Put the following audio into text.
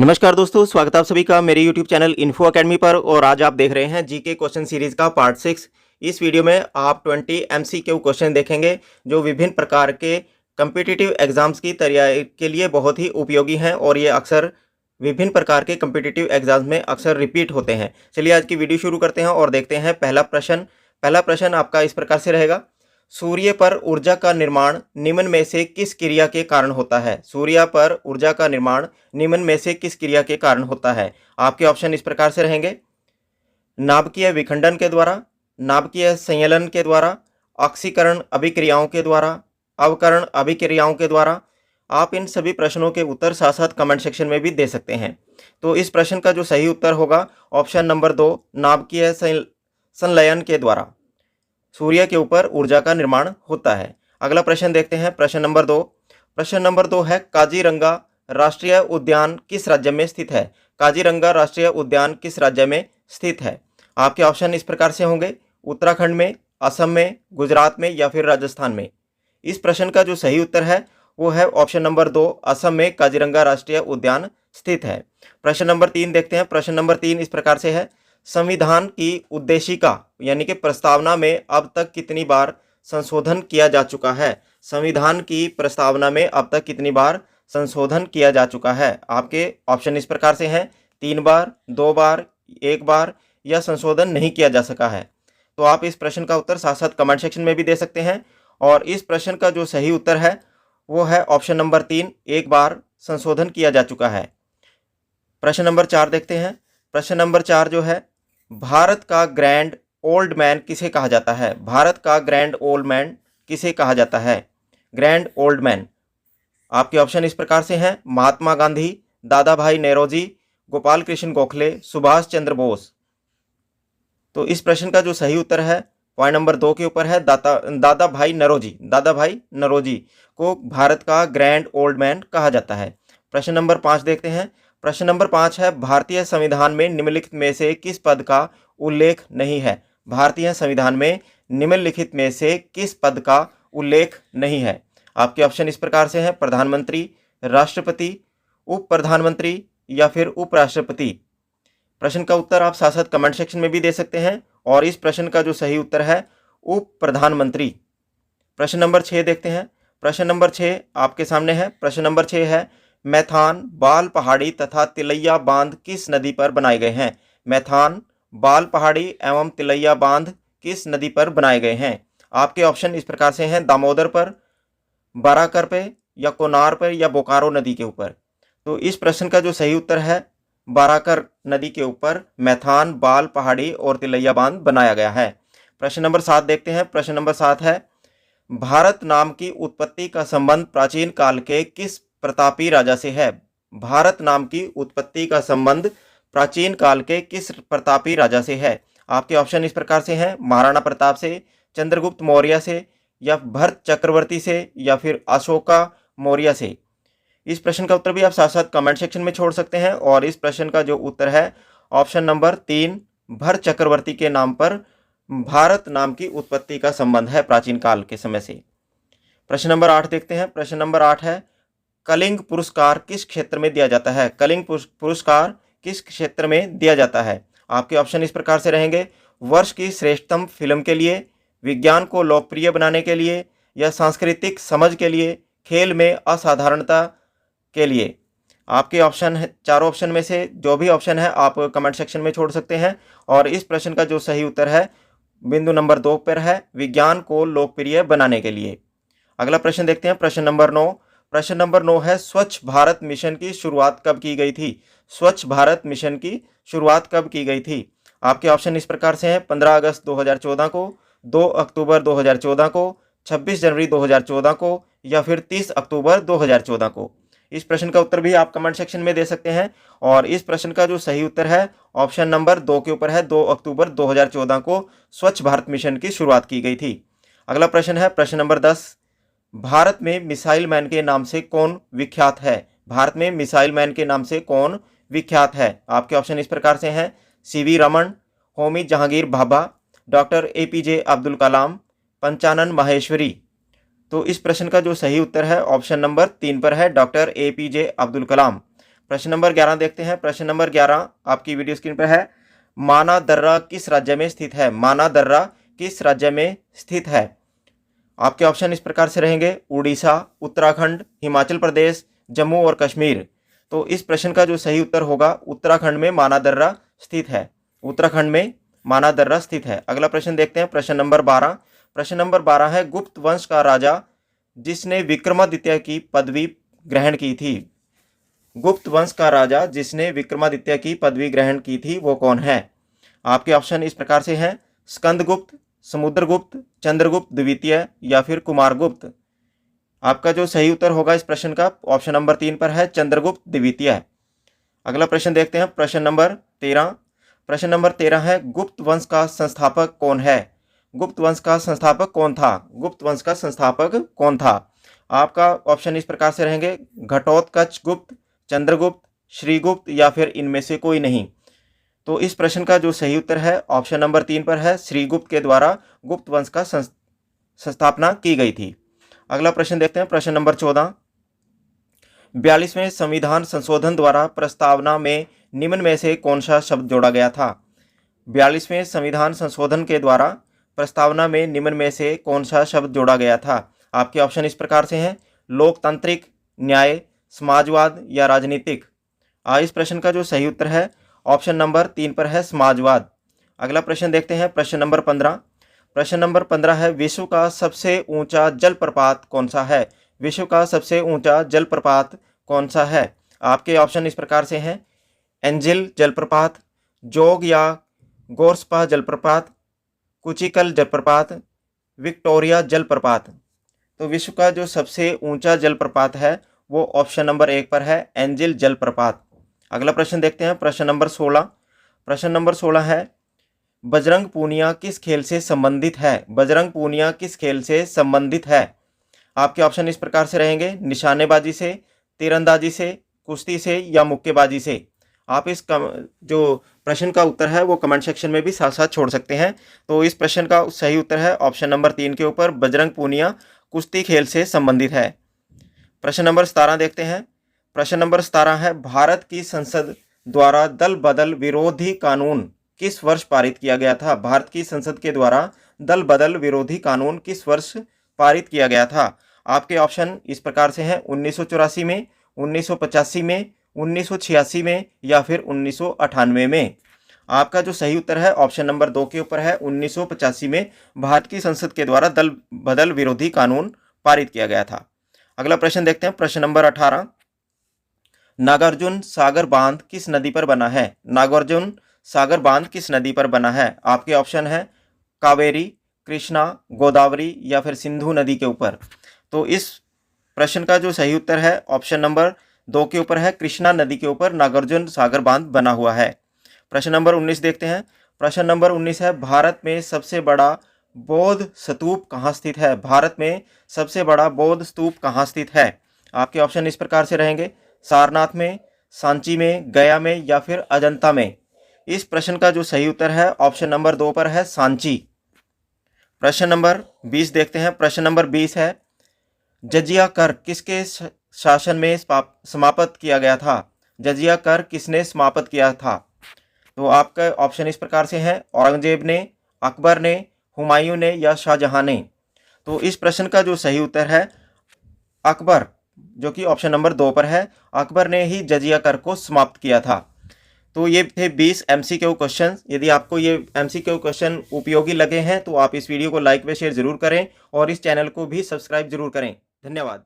नमस्कार दोस्तों, स्वागत है आप सभी का मेरे YouTube चैनल इन्फो अकेडमी पर। और आज आप देख रहे हैं जीके क्वेश्चन सीरीज का पार्ट 6। इस वीडियो में आप 20 MCQ क्वेश्चन देखेंगे जो विभिन्न प्रकार के कम्पिटिटिव एग्जाम्स की तैयारी के लिए बहुत ही उपयोगी हैं और ये अक्सर विभिन्न प्रकार के कम्पिटिटिव एग्जाम्स में अक्सर रिपीट होते हैं। चलिए आज की वीडियो शुरू करते हैं और देखते हैं पहला प्रश्न आपका इस प्रकार से रहेगा। सूर्य पर ऊर्जा का निर्माण निम्न में से किस क्रिया के कारण होता है? सूर्य पर ऊर्जा का निर्माण निम्न में से किस क्रिया के कारण होता है? आपके ऑप्शन इस प्रकार से रहेंगे। नाभिकीय विखंडन के द्वारा, नाभिकीय संयलन के द्वारा, ऑक्सीकरण अभिक्रियाओं के द्वारा, अवकरण अभिक्रियाओं के द्वारा। आप इन सभी प्रश्नों के उत्तर साथ साथ कमेंट सेक्शन में भी दे सकते हैं। तो इस प्रश्न का जो सही उत्तर होगा ऑप्शन नंबर 2, नाभिकीय संलयन के द्वारा सूर्य के ऊपर ऊर्जा का निर्माण होता है। अगला प्रश्न देखते हैं, प्रश्न नंबर 2। प्रश्न नंबर 2 है, काजीरंगा राष्ट्रीय उद्यान किस राज्य में स्थित है? काजीरंगा राष्ट्रीय उद्यान किस राज्य में स्थित है? आपके ऑप्शन इस प्रकार से होंगे। उत्तराखंड में, असम में, गुजरात में या फिर राजस्थान में। इस प्रश्न का जो सही उत्तर है वो है ऑप्शन नंबर 2, असम में काजीरंगा राष्ट्रीय उद्यान स्थित है। प्रश्न नंबर 3 देखते हैं। प्रश्न नंबर 3 इस प्रकार से है, संविधान की उद्देशिका यानी कि प्रस्तावना में अब तक कितनी बार संशोधन किया जा चुका है? संविधान की प्रस्तावना में अब तक कितनी बार संशोधन किया जा चुका है? आपके ऑप्शन इस प्रकार से हैं, 3 बार, 2 बार, 1 बार या संशोधन नहीं किया जा सका है। तो आप इस प्रश्न का उत्तर साथ साथ कमेंट सेक्शन में भी दे सकते हैं। और इस प्रश्न का जो सही उत्तर है वो है ऑप्शन नंबर 3, 1 बार संशोधन किया जा चुका है। प्रश्न नंबर 4 देखते हैं। प्रश्न नंबर 4 जो है, भारत का ग्रैंड ओल्ड मैन किसे कहा जाता है? भारत का ग्रैंड ओल्ड मैन किसे कहा जाता है? Grand old man. आपके ऑप्शन इस प्रकार से हैं, महात्मा गांधी, दादा भाई नौरोजी, गोपाल कृष्ण गोखले, सुभाष चंद्र बोस। तो इस प्रश्न का जो सही उत्तर है पॉइंट नंबर 2 के ऊपर है, दादा भाई नौरोजी। दादा भाई नौरोजी को भारत का ग्रैंड ओल्ड मैन कहा जाता है। प्रश्न नंबर 5 देखते हैं। प्रश्न नंबर 5 है, भारतीय संविधान में निम्नलिखित में से किस पद का उल्लेख नहीं है? भारतीय संविधान में निम्नलिखित में से किस पद का उल्लेख नहीं है? आपके ऑप्शन इस प्रकार से हैं, प्रधानमंत्री, राष्ट्रपति, उप प्रधानमंत्री या फिर उपराष्ट्रपति। प्रश्न का उत्तर आप साथ साथ कमेंट सेक्शन में भी दे सकते हैं और इस प्रश्न का जो सही उत्तर है उप प्रधानमंत्री। प्रश्न नंबर 6 देखते हैं। प्रश्न नंबर 6 आपके सामने है। प्रश्न नंबर 6 है, मैथान, बाल पहाड़ी तथा तिलैया बांध किस नदी पर बनाए गए हैं? मैथान, बाल पहाड़ी एवं तिलैया बांध किस नदी पर बनाए गए हैं? आपके ऑप्शन इस प्रकार से हैं, दामोदर पर, बाराकर पे या कोनार पर या बोकारो नदी के ऊपर। तो इस प्रश्न का जो सही उत्तर है, बाराकर नदी के ऊपर मैथान, बाल पहाड़ी और तिलैया बांध बनाया गया है। प्रश्न नंबर 7 देखते हैं। प्रश्न नंबर 7 है, भारत नाम की उत्पत्ति का संबंध प्राचीन काल के किस प्रतापी राजा से है? भारत नाम की उत्पत्ति का संबंध प्राचीन काल के किस प्रतापी राजा से है? आपके ऑप्शन इस प्रकार से हैं, महाराणा प्रताप से, चंद्रगुप्त मौर्य से या भरत चक्रवर्ती से या फिर अशोका मौर्य से। इस प्रश्न का उत्तर भी आप साथ साथ कमेंट सेक्शन में छोड़ सकते हैं और इस प्रश्न का जो उत्तर है ऑप्शन नंबर 3, भरत चक्रवर्ती के नाम पर भारत नाम की उत्पत्ति का संबंध है प्राचीन काल के समय से। प्रश्न नंबर 8 देखते हैं। प्रश्न नंबर 8 है, कलिंग पुरस्कार किस क्षेत्र में दिया जाता है? कलिंग पुरस्कार किस क्षेत्र में दिया जाता है? आपके ऑप्शन इस प्रकार से रहेंगे, वर्ष की श्रेष्ठतम फिल्म के लिए, विज्ञान को लोकप्रिय बनाने के लिए या सांस्कृतिक समझ के लिए, खेल में असाधारणता के लिए। आपके ऑप्शन है, चारों ऑप्शन में से जो भी ऑप्शन है आप कमेंट सेक्शन में छोड़ सकते हैं और इस प्रश्न का जो सही उत्तर है बिंदु नंबर 2 पर है, विज्ञान को लोकप्रिय बनाने के लिए। अगला प्रश्न देखते हैं। प्रश्न नंबर 9। प्रश्न नंबर 9 है, स्वच्छ भारत मिशन की शुरुआत कब की गई थी? स्वच्छ भारत मिशन की शुरुआत कब की गई थी? आपके ऑप्शन इस प्रकार से हैं, 15 अगस्त 2014 को, 2 अक्टूबर 2014 को, 26 जनवरी 2014 को या फिर 30 अक्टूबर 2014 को। इस प्रश्न का उत्तर भी आप कमेंट सेक्शन में दे सकते हैं और इस प्रश्न का जो सही उत्तर है ऑप्शन नंबर 2 के ऊपर है, 2 अक्टूबर 2014 को स्वच्छ भारत मिशन की शुरुआत की गई थी। अगला प्रश्न है, प्रश्न नंबर 10, भारत में मिसाइल मैन के नाम से कौन विख्यात है? भारत में मिसाइल मैन के नाम से कौन विख्यात है? आपके ऑप्शन इस प्रकार से हैं, सीवी रमन, होमी जहांगीर भाभा, डॉक्टर एपीजे अब्दुल कलाम, पंचानन माहेश्वरी। तो इस प्रश्न का जो सही उत्तर है ऑप्शन नंबर 3 पर है, डॉक्टर एपीजे अब्दुल कलाम। प्रश्न नंबर 11 देखते हैं। प्रश्न नंबर 11 आपकी वीडियो स्क्रीन पर है। माना दर्रा किस राज्य में स्थित है? माना दर्रा किस राज्य में स्थित है? आपके ऑप्शन इस प्रकार से रहेंगे, उड़ीसा, उत्तराखंड, हिमाचल प्रदेश, जम्मू और कश्मीर। तो इस प्रश्न का जो सही उत्तर होगा, उत्तराखंड में माना दर्रा स्थित है। उत्तराखंड में माना दर्रा स्थित है। अगला प्रश्न देखते हैं, प्रश्न नंबर 12। प्रश्न नंबर 12 है, गुप्त वंश का राजा जिसने विक्रमादित्य की पदवी ग्रहण की थी। गुप्त वंश का राजा जिसने विक्रमादित्य की पदवी ग्रहण की थी वो कौन है? आपके ऑप्शन इस प्रकार से हैं, स्कंदगुप्त, समुद्रगुप्त, चंद्रगुप्त द्वितीय या फिर कुमारगुप्त। आपका जो सही उत्तर होगा इस प्रश्न का ऑप्शन नंबर 3 पर है, चंद्रगुप्त द्वितीय। अगला प्रश्न देखते हैं, प्रश्न नंबर 13। प्रश्न नंबर 13 है, गुप्त वंश का संस्थापक कौन है? गुप्त वंश का संस्थापक कौन था? गुप्त वंश का संस्थापक कौन था? आपका ऑप्शन इस प्रकार से रहेंगे, घटोत्कच गुप्त, चंद्रगुप्त, श्रीगुप्त या फिर इनमें से कोई नहीं। तो इस प्रश्न का जो सही उत्तर है ऑप्शन नंबर 3 पर है, श्रीगुप्त के द्वारा गुप्त वंश का स्थापना की गई थी। अगला प्रश्न देखते हैं, प्रश्न नंबर 14। 42वें संविधान संशोधन द्वारा प्रस्तावना में निम्न में से कौन सा शब्द जोड़ा गया था? 42वें संविधान संशोधन के द्वारा प्रस्तावना में निम्न में से कौन सा शब्द जोड़ा गया था? आपके ऑप्शन इस प्रकार से हैं, लोकतांत्रिक, न्याय, समाजवाद या राजनीतिक। इस प्रश्न का जो सही उत्तर है ऑप्शन नंबर 3 पर है, समाजवाद। अगला प्रश्न देखते हैं, प्रश्न नंबर 15। प्रश्न नंबर 15 है, विश्व का सबसे ऊंचा जलप्रपात कौन सा है? विश्व का सबसे ऊंचा जलप्रपात कौन सा है? आपके ऑप्शन इस प्रकार से हैं, एंजिल जलप्रपात, जोग या गोर्सपा जलप्रपात, कुचिकल जलप्रपात, विक्टोरिया जलप्रपात। तो विश्व का जो सबसे ऊंचा जलप्रपात है वो ऑप्शन नंबर 1 पर है, एंजिल जलप्रपात। अगला प्रश्न देखते हैं, प्रश्न नंबर 16। प्रश्न नंबर 16 है, बजरंग पूनिया किस खेल से संबंधित है? बजरंग पूनिया किस खेल से संबंधित है? आपके ऑप्शन इस प्रकार से रहेंगे, निशानेबाजी से, तीरंदाजी से, कुश्ती से या मुक्केबाजी से। आप इस जो प्रश्न का उत्तर है वो कमेंट सेक्शन में भी साथ साथ छोड़ सकते हैं। तो इस प्रश्न का सही उत्तर है ऑप्शन नंबर 3 के ऊपर, बजरंग पूनिया कुश्ती खेल से संबंधित है। प्रश्न नंबर 17 देखते हैं। प्रश्न नंबर 17 है, भारत की संसद द्वारा दल बदल विरोधी कानून किस वर्ष पारित किया गया था? भारत की संसद के द्वारा दल बदल विरोधी कानून किस वर्ष पारित किया गया था? आपके ऑप्शन इस प्रकार से हैं, 1984 में, 1985 में, 1986 में या फिर 1998 में। आपका जो सही उत्तर है ऑप्शन नंबर 2 के ऊपर है, 1985 में भारत की संसद के द्वारा दल बदल विरोधी कानून पारित किया गया था। अगला प्रश्न देखते हैं, प्रश्न नंबर 18। नागार्जुन सागर बांध किस नदी पर बना है? नागार्जुन सागर बांध किस नदी पर बना है? आपके ऑप्शन है, कावेरी, कृष्णा, गोदावरी या फिर सिंधु नदी के ऊपर। तो इस प्रश्न का जो सही उत्तर है ऑप्शन नंबर 2 के ऊपर है, कृष्णा नदी के ऊपर नागार्जुन सागर बांध बना हुआ है। प्रश्न नंबर 19 देखते हैं। प्रश्न नंबर 19 है, भारत में सबसे बड़ा बौद्ध स्तूप कहाँ स्थित है? भारत में सबसे बड़ा बौद्ध स्तूप कहाँ स्थित है? आपके ऑप्शन इस प्रकार से रहेंगे, सारनाथ में, सांची में, गया में या फिर अजंता में। इस प्रश्न का जो सही उत्तर है ऑप्शन नंबर 2 पर है, सांची। प्रश्न नंबर 20 देखते हैं। प्रश्न नंबर 20 है, जजिया कर किसके शासन में समाप्त किया गया था? जजिया कर किसने समाप्त किया था? तो आपका ऑप्शन इस प्रकार से है, औरंगजेब ने, अकबर ने, हुमायूं ने या शाहजहां ने। तो इस प्रश्न का जो सही उत्तर है अकबर, जो कि ऑप्शन नंबर 2 पर है, अकबर ने ही जजिया कर को समाप्त किया था। तो ये थे 20 MCQ क्वेश्चन। यदि आपको ये MCQ क्वेश्चन उपयोगी लगे हैं तो आप इस वीडियो को लाइक व शेयर जरूर करें और इस चैनल को भी सब्सक्राइब जरूर करें। धन्यवाद।